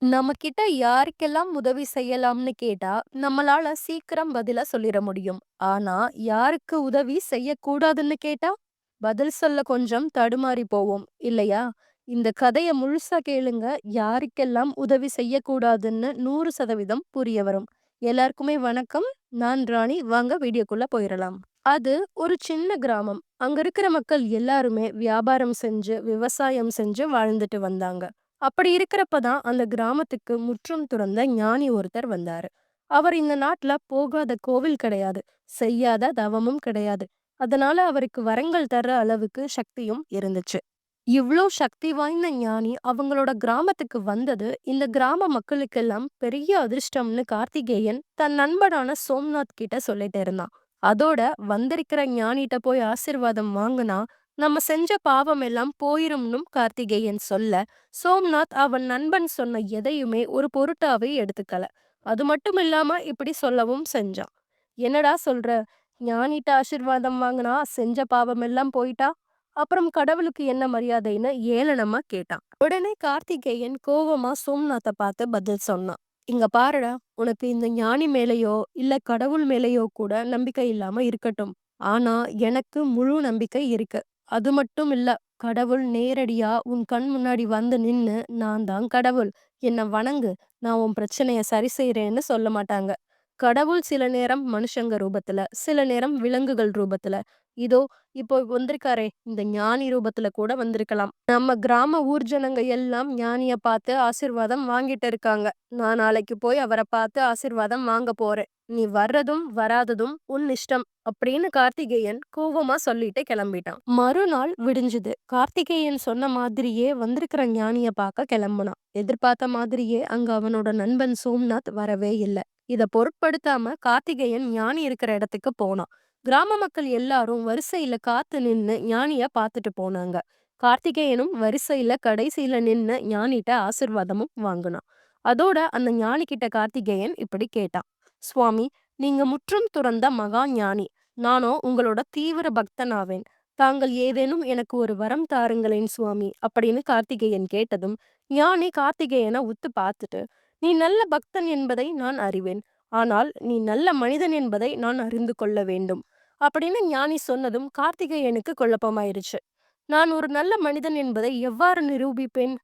நம்ம கிட்ட யாருக்கெல்லாம் உதவி செய்யலாம்னு கேட்டா, நம்மளால சீக்கிரம் பதில சொல்லிற முடியும். ஆனா, யாருக்கு உதவி செய்யக்கூடாதுன்னு கேட்டா, பதில் சொல்ல கொஞ்சம் தடுமாறி போவோம், இல்லையா? இந்த கதைய முழுசா கேளுங்க. யாருக்கெல்லாம் உதவி செய்யக்கூடாதுன்னு 100% புரிய வரும். எல்லாருக்குமே வணக்கம். நான் ராணி. வாங்க வீடியோக்குள்ள போயிரலாம். அது ஒரு சின்ன கிராமம். அங்க இருக்கிற மக்கள் எல்லாருமே வியாபாரம் செஞ்சு, விவசாயம் செஞ்சு வாழ்ந்துட்டு வந்தாங்க. அப்படி இருக்கிறப்ப தான் அந்த கிராமத்துக்கு முற்றும் துறந்த ஞானி ஒருத்தர் வந்தாரு. அவர் இந்த நாட்டுல போகாத கோவில் கிடையாது, செய்யாத தவமும் கிடையாது. அதனால அவருக்கு வரங்கள் தர்ற அளவுக்கு சக்தியும் இருந்துச்சு. இவ்ளோ சக்தி வாய்ந்த ஞானி அவங்களோட கிராமத்துக்கு வந்தது இந்த கிராம மக்களுக்கெல்லாம் பெரிய அதிர்ஷ்டம்னு கார்த்திகேயன் தன் நண்பனான சோம்நாத் கிட்ட சொல்லிட்டு இருந்தான். அதோட வந்திருக்கிற ஞானிட்ட போய் ஆசீர்வாதம் வாங்குனா நம்ம செஞ்ச பாவம் எல்லாம் போயிரும்னும் கார்த்திகேயன் சொல்ல, சோம்நாத் அவன் நண்பன் சொன்ன எதையுமே ஒரு பொருட்டாவே எடுத்துக்கல. அது மட்டும் இல்லாம இப்படி சொல்லவும் செஞ்சான். என்னடா சொல்ற? ஞானிட்ட ஆசீர்வாதம் வாங்குனா செஞ்ச பாவம் எல்லாம் போயிட்டா, அப்புறம் கடவுளுக்கு என்ன மரியாதைன்னு ஏளனமா கேட்டான். உடனே கார்த்திகேயன் கோவமா சோம்நாத்தை பார்த்து பதில் சொன்னான். இங்க பாருடா, உனக்கு இந்த ஞானி மேலேயோ இல்ல கடவுள் மேலேயோ கூட நம்பிக்கை இல்லாம இருக்கட்டும். ஆனா எனக்கு முழு நம்பிக்கை இருக்கு. அது மட்டும் இல்ல, கடவுள் நேரடியா உன் கண் முன்னாடி வந்து நின்னு நான் தான் கடவுள், என்ன வணங்கு, நான் உன் பிரச்சனைய சரி செய்றேன்னு சொல்ல மாட்டாங்க. கடவுள் சில நேரம் மனுஷங்க ரூபத்துல, சில நேரம் விலங்குகள் ரூபத்துல, இதோ இப்போ வந்திருக்காரே இந்த ஞானி ரூபத்துல கூட வந்திருக்கலாம். நம்ம கிராம ஊர்ஜனங்க எல்லாம் ஞானிய பார்த்து ஆசீர்வாதம் வாங்கிட்டு இருக்காங்க. நான் நாளைக்கு போய் அவரை பார்த்து ஆசீர்வாதம் வாங்க போறேன். நீ வர்றதும் வராததும் உன் இஷ்டம் அப்படின்னு கார்த்திகேயன் கோவமா சொல்லிட்டு கிளம்பிட்டான். மறுநாள் விடிஞ்சுது. கார்த்திகேயன் சொன்ன மாதிரியே வந்திருக்கிற ஞானிய பார்க்க கிளம்புனான். எதிர்பார்த்த மாதிரியே அங்க அவனோட நண்பன் சோம்நாத் வரவே இல்லை. இத பொருட்படுத்தாம கார்த்திகேயன் ஞானி இருக்கிற இடத்துக்கு போனான். கிராம மக்கள் எல்லாரும் வரிசையில காத்து நின்னு ஞானிய பார்த்துட்டு போனாங்க. கார்த்திகேயனும் வரிசையில கடைசியில நின்னு ஞானிட்ட ஆசிர்வாதமும் வாங்கினான். அதோட அந்த ஞானி கிட்ட கார்த்திகேயன் இப்படி கேட்டான். சுவாமி, நீங்க முற்றும் துறந்த மகா ஞானி. நானோ உங்களோட தீவிர பக்தனாவேன். தாங்கள் ஏதேனும் எனக்கு ஒரு வரம் தாருங்களேன் சுவாமி அப்படின்னு கார்த்திகேயன் கேட்டதும் ஞானி கார்த்திகேயனை உத்து பார்த்துட்டு, நீ நல்ல பக்தன் என்பதை நான் அறிவேன். ஆனால் நீ நல்ல மனிதன் என்பதை நான் அறிந்து கொள்ள வேண்டும் அப்படின்னு ஞானி சொன்னதும் கார்த்திகேயனுக்கு குழப்பமாயிருச்சு. நான் ஒரு நல்ல மனிதன் என்பதை எவ்வாறு நிரூபிப்பேன்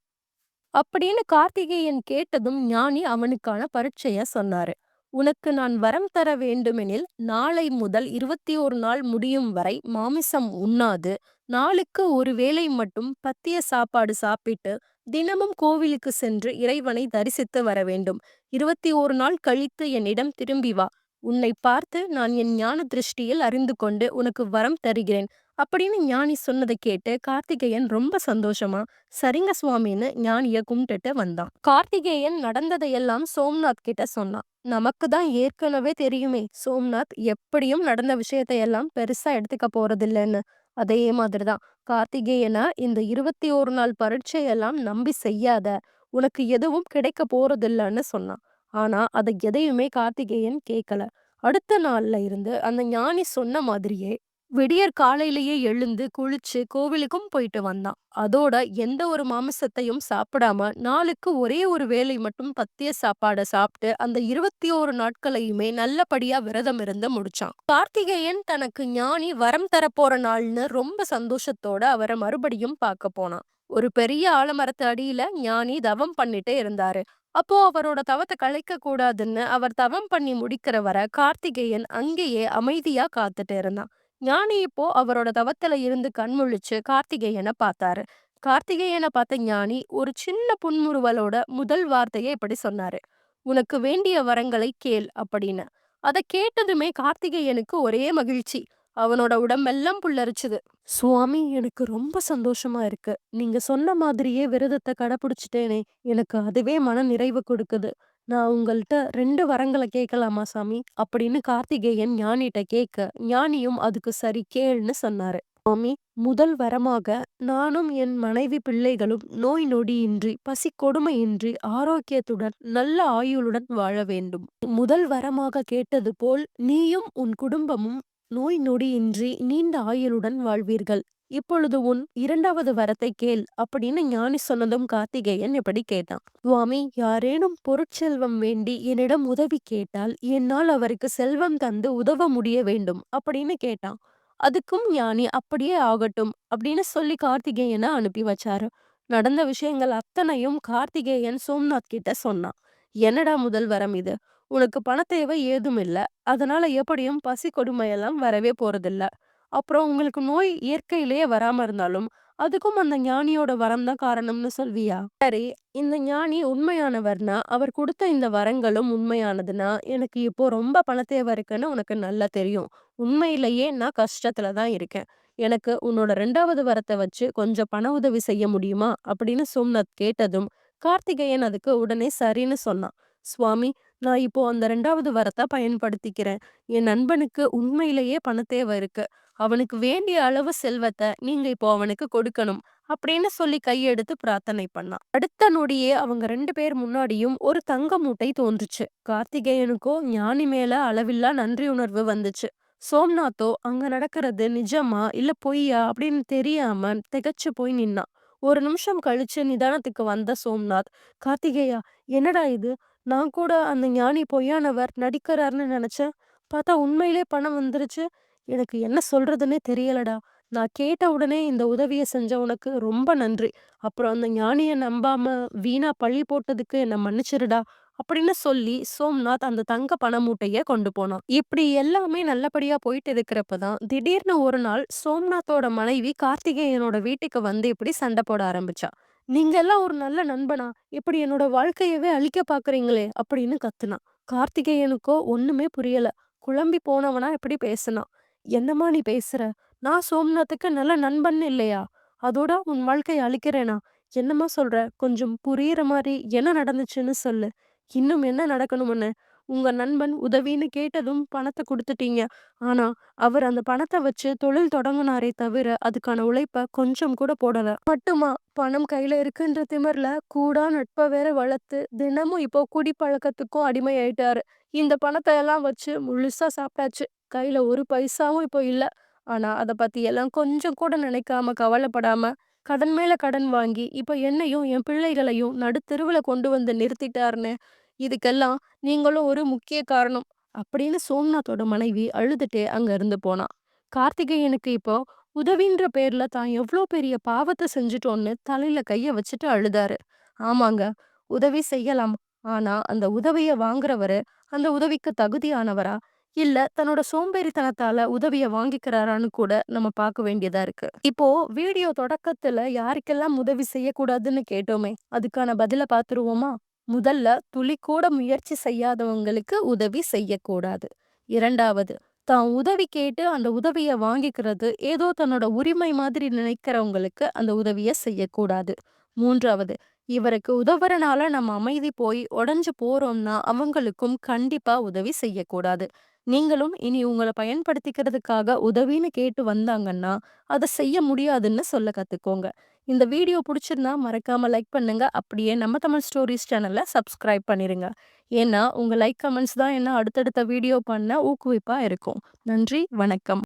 அப்படின்னு கார்த்திகேயன் கேட்டதும் ஞானி அவனுக்கான பரீட்சைய சொன்னாரு. உனக்கு நான் வரம் தர வேண்டுமெனில் நாளை முதல் 21 நாள் முடியும் வரை மாமிசம் உண்ணாது, நாளுக்கு ஒரு வேளை மட்டும் பத்திய சாப்பாடு சாப்பிட்டு தினமும் கோவிலுக்கு சென்று இறைவனை தரிசித்து வர வேண்டும். 21 நாள் கழித்து என்னிடம் திரும்பி வா. உன்னை பார்த்து நான் என் ஞான திருஷ்டியில் அறிந்து கொண்டு உனக்கு வரம் தருகிறேன் அப்படின்னு ஞானி சொன்னதை கேட்டு கார்த்திகேயன் ரொம்ப சந்தோஷமா சரிங்க சுவாமின்னு ஞானிய கும்பிட்டுட்டு வந்தான். கார்த்திகேயன் நடந்ததையெல்லாம் சோம்நாத் கிட்ட சொன்னான். நமக்கு தான் ஏற்கனவே தெரியுமே சோம்நாத் எப்படியும் நடந்த விஷயத்தையெல்லாம் பெருசா எடுத்துக்க போறதில்லைன்னு. அதே மாதிரிதான் கார்த்திகேயனா இந்த 21 நாள் பரீட்சையெல்லாம் நம்பி செய்யாத, உனக்கு எதுவும் கிடைக்க போறதில்லன்னு சொன்னான். ஆனா அதை எதையுமே கார்த்திகேயன் கேட்கல. அடுத்த நாள்ல இருந்து அந்த ஞானி சொன்ன மாதிரியே விடியற் காலையிலேயே எழுந்து குளிச்சு கோவிலுக்கும் போயிட்டு வந்தான். அதோட எந்த ஒரு மாமிசத்தையும் சாப்பிடாம நாளுக்கு ஒரே ஒரு வேளை மட்டும் பத்திய சாப்பாட சாப்பிட்டு அந்த 21 நாட்களையுமே நல்லபடியா விரதம் இருந்து முடிச்சான். கார்த்திகேயன் தனக்கு ஞானி வரம் தரப்போற நாள்னு ரொம்ப சந்தோஷத்தோட அவரை மறுபடியும் பார்க்க போனான். ஒரு பெரிய ஆலமரத்து அடியில ஞானி தவம் பண்ணிட்டே இருந்தாரு. அப்போ அவரோட தவத்தை கலைக்க கூடாதுன்னு அவர் தவம் பண்ணி முடிக்கிற வரை கார்த்திகேயன் அங்கேயே அமைதியா காத்துட்டு இருந்தான். ஞானி இப்போ அவரோட தவத்துல இருந்து கண்முழிச்சு கார்த்திகேயனை பார்த்தாரு. கார்த்திகேயனை பார்த்த ஞானி ஒரு சின்ன புன்முறுவலோட முதல் வார்த்தையை இப்படி சொன்னாரு. உனக்கு வேண்டிய வரங்களை கேள் அப்படின்னு. அதை கேட்டதுமே கார்த்திகேயனுக்கு ஒரே மகிழ்ச்சி. அவனோட உடம்பெல்லாம் புல்லரிச்சுது. சுவாமி, எனக்கு ரொம்ப சந்தோஷமா இருக்கு. நீங்க சொன்ன மாதிரியே விரதத்தை கடைபிடிச்சிட்டேனே, எனக்கு அதுவே மன நிறைவு கொடுக்குது. நான் உங்கள்ட்ட 2 வரங்கள கேட்கலாமா சாமி? அப்படின்னு கார்த்திகேயன் ஞானிட்ட கேட்க, ஞானியும் அதுக்கு சரி கேள்ன்னு சொன்னாரு. சுவாமி, முதல் வரமாக நானும் என் மனைவி பிள்ளைகளும் நோய் நொடியின்றி, பசி கொடுமையின்றி, ஆரோக்கியத்துடன், நல்ல ஆயுளுடன் வாழ வேண்டும். முதல் வரமாக கேட்டது போல் நீயும் உன் குடும்பமும் நோய் நொடியின்றி நீண்ட ஆயுளுடன் வாழ்வீர்கள். இப்பொழுது உன் 2வது வரத்தை கேள் அப்படின்னு ஞானி சொன்னதும் கார்த்திகேயன் இப்படி கேட்டான். சுவாமி, யாரேனும் பொருட்செல்வம் வேண்டி என்னிடம் உதவி கேட்டால் என்னால் அவருக்கு செல்வம் தந்து உதவ முடிய வேண்டும் அப்படின்னு கேட்டான். அதுக்கும் ஞானி அப்படியே ஆகட்டும் அப்படின்னு சொல்லி கார்த்திகேயனை அனுப்பி வச்சாரு. நடந்த விஷயங்கள் அத்தனையும் கார்த்திகேயன் சோம்நாத் கிட்ட சொன்னான். என்னடா முதல் வரம் இது? உனக்கு பணத்தேவை ஏதும் இல்ல. அதனால எப்படியும் பசி கொடுமையெல்லாம் வரவே போறதில்ல. அப்புறம் உங்களுக்கு நோய் இயற்கையிலேயே வராம இருந்தாலும், அதுக்கும் அந்த ஞானியோட வரம் தான் காரணம்னு சொல்வியா? சரி, இந்த ஞானி உண்மையானவர்னா, அவர் குடுத்த இந்த வரங்களும் உண்மையானதுன்னா, எனக்கு இப்போ ரொம்ப பணத்தேவை இருக்குன்னு உனக்கு நல்லா தெரியும். உண்மையிலேயே நான் கஷ்டத்துல தான் இருக்கேன். எனக்கு உன்னோட 2வது வரத்த வச்சு கொஞ்சம் பண உதவி செய்ய முடியுமா? அப்படின்னு சோம்நாத் கேட்டதும், கார்த்திகேயன் அதுக்கு உடனே சரின்னு சொன்னான். சுவாமி, நான் இப்போ அந்த 2வது வரத்த பயன்படுத்திக்கிறேன். என் நண்பனுக்கு உண்மையிலேயே பணத்தேவை இருக்கு. அவனுக்கு வேண்டிய அளவு செல்வத்த நீங்க இப்போ அவனுக்கு கொடுக்கணும். அப்படின்னு சொல்லி கையெடுத்து பிரார்த்தனை பண்ணான். அடுத்த நொடியே அவங்க 2 பேர் முன்னாடியும் ஒரு தங்க மூட்டை தோன்றுச்சு. கார்த்திகேயனுக்கோ ஞானி மேல அளவில்லா நன்றி உணர்வு வந்துச்சு. சோம்நாத்தோ அங்க நடக்கிறது நிஜமா இல்ல பொய்யா அப்படின்னு தெரியாம திகைச்சு போய் நின்னான். ஒரு நிமிஷம் கழிச்சு நிதானத்துக்கு வந்த சோம்நாத், கார்த்திகேயா, என்னடா இது? நான் கூட அந்த ஞானி பொய்யானவர், நடிக்கிறார்ன்னு நெனச்சேன். பார்த்தா உண்மையிலே பணம் வந்துருச்சு. எனக்கு என்ன சொல்றதுன்னே தெரியலடா. நான் கேட்ட உடனே இந்த உதவிய செஞ்ச உனக்கு ரொம்ப நன்றி. அப்புறம் அந்த ஞானிய நம்பாம வீணா பழி போட்டதுக்கு என்ன மன்னிச்சிருடா. அப்படின்னு சொல்லி சோம்நாத் அந்த தங்க பண மூட்டைய கொண்டு போனான். இப்படி எல்லாமே நல்லபடியா போயிட்டு இருக்கிறப்ப தான், திடீர்னு ஒரு நாள் சோம்நாத்தோட மனைவி கார்த்திகேயனோட வீட்டுக்கு வந்து இப்படி சண்டை போட ஆரம்பிச்சா. "நீங்க எல்லாம் ஒரு நல்ல நண்பனா? இப்படி என்னோட வாழ்க்கையவே அழிக்க பாக்குறீங்களே!" அப்படின்னு கத்துனான். கார்த்திகேயனுக்கோ ஒண்ணுமே புரியல. குழம்பி போனவனா இப்படி பேசினான். "என்னம்மா நீ பேசுற? நான் சோம்நாத்துக்கு நல்ல நண்பன் இல்லையா? அதோட உன் வாழ்க்கைய அழிக்கிறேனா? என்னம்மா சொல்ற? கொஞ்சம் புரியிற மாரி என்ன நடந்துச்சுன்னு சொல்லு." "இன்னும் என்ன நடக்கணும்னு? உங்க நண்பன் உதவின்னு கேட்டதும் பணத்த குடுத்துட்டீங்க. ஆனா, அவர் அந்த பணத்த வச்சு தொழில் தொடங்குனாரே தவிர, அதுக்கான உழைப்ப கொஞ்சம் கூட போடல. மட்டுமா, பணம் கையில இருக்குன்ற திமிர்ல கூடா நட்ப வேற வளர்த்து, தினமும் இப்போ குடிப்பழக்கத்துக்கும் அடிமையாயிட்டாரு. இந்த பணத்த எல்லாம் வச்சு முழுசா சாப்பிட்டாச்சு. கையில ஒரு பைசாவும் இப்போ இல்ல. ஆனா, அத பத்தி எல்லாம் கொஞ்சம் கூட நினைக்காம, கவலைப்படாம, கடன் மேல கடன் வாங்கி, இப்ப என்னையும், என் பிள்ளைகளையும் நடுத்தெருவுல கொண்டு வந்து நிறுத்திட்டாருன்னு. இதுக்கெல்லாம் நீங்களும் ஒரு முக்கிய காரணம்." அப்படின்னு சோம்நாத்தோட மனைவி அழுதுட்டே அங்க இருந்து போனா. கார்த்திகேயனுக்கு இப்போ உதவின்ற பேர்ல தான் எவ்ளோ பெரிய பாவத்த செஞ்சுட்டோன்னு தலையில கைய வச்சுட்டு அழுதாரு. ஆமாங்க, உதவி செய்யலாம். ஆனா அந்த உதவிய வாங்குறவரு அந்த உதவிக்கு தகுதியானவரா? இல்ல தன்னோட சோம்பேறித்தனத்தால உதவிய வாங்கிக்கிறாரான்னு கூட நம்ம பார்க்க வேண்டியதா இருக்கு. இப்போ வீடியோ தொடக்கத்துல யாருக்கெல்லாம் உதவி செய்யக்கூடாதுன்னு கேட்டோமே, அதுக்கான பதில பார்த்துருவோமா? முதல்ல துளிக்கூட முயற்சி செய்யாதவங்களுக்கு உதவி செய்யக்கூடாது. 2வது, தான் உதவி கேட்டு அந்த உதவிய வாங்கிக்கிறது ஏதோ தன்னோட உரிமை மாதிரி நினைக்கிறவங்களுக்கு அந்த உதவிய செய்யக்கூடாது. 3வது, இவருக்கு உதவுறனால நம்ம அமைதி போய் உடைஞ்சு போறோம்னா அவங்களுக்கும் கண்டிப்பா உதவி செய்யக்கூடாது. நீங்களும் இனி உங்கள பயன்படுத்திக்கிறதுக்காக உதவின்னு கேட்டு வந்தாங்கன்னா, அத செய்ய முடியாதுன்னு சொல்ல கத்துக்கோங்க. இந்த வீடியோ புடிச்சிருந்தா மறக்காம லைக் பண்ணுங்க. அப்படியே நம்ம தமிழ் ஸ்டோரீஸ் சேனல சப்ஸ்கிரைப் பண்ணிருங்க. ஏன்னா, உங்க லைக், கமெண்ட்ஸ் தான் என்ன அடுத்தடுத்த வீடியோ பண்ண ஊக்குவிப்பா இருக்கும். நன்றி, வணக்கம்.